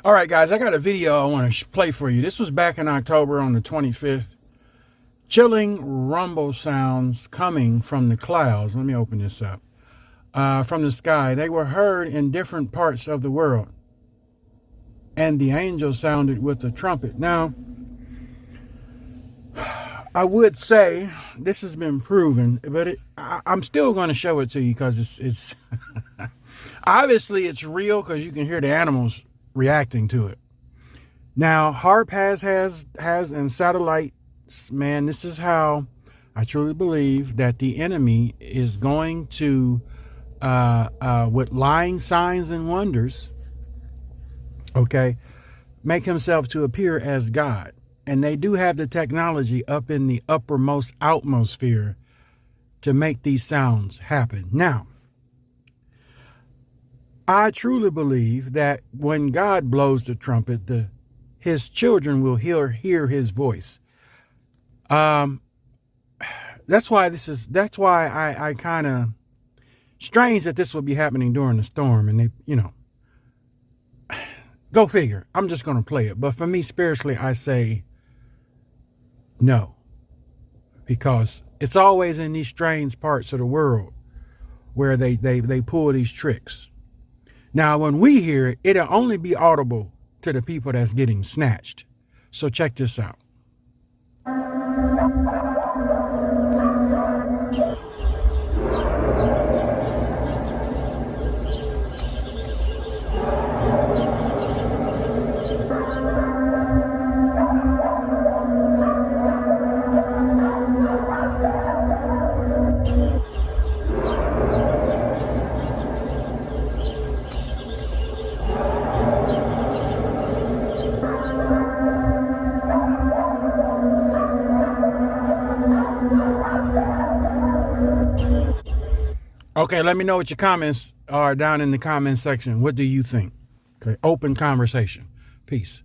All right, guys, I got a video I want to play for you. This was back in October on the 25th. Chilling rumble sounds coming from the clouds. Let me open this up. From the sky. They were heard in different parts of the world. And the angel sounded with a trumpet. Now, I would say this has been proven, but I'm still going to show it to you because it's obviously it's real because you can hear the animals reacting to it. Now, HARRP has and satellites, man, this is how I truly believe that the enemy is going to, with lying signs and wonders, okay, make himself to appear as God. And they do have the technology up in the uppermost atmosphere to make these sounds happen. Now, I truly believe that when God blows the trumpet, his children will hear his voice. That's why I kind of strange that this will be happening during the storm. And they, go figure. I'm just going to play it. But for me, spiritually, I say no, because it's always in these strange parts of the world where they pull these tricks. Now, when we hear it, it'll only be audible to the people that's getting snatched. So check this out. Okay, let me know what your comments are down in the comment section. What do you think? Okay, open conversation. Peace.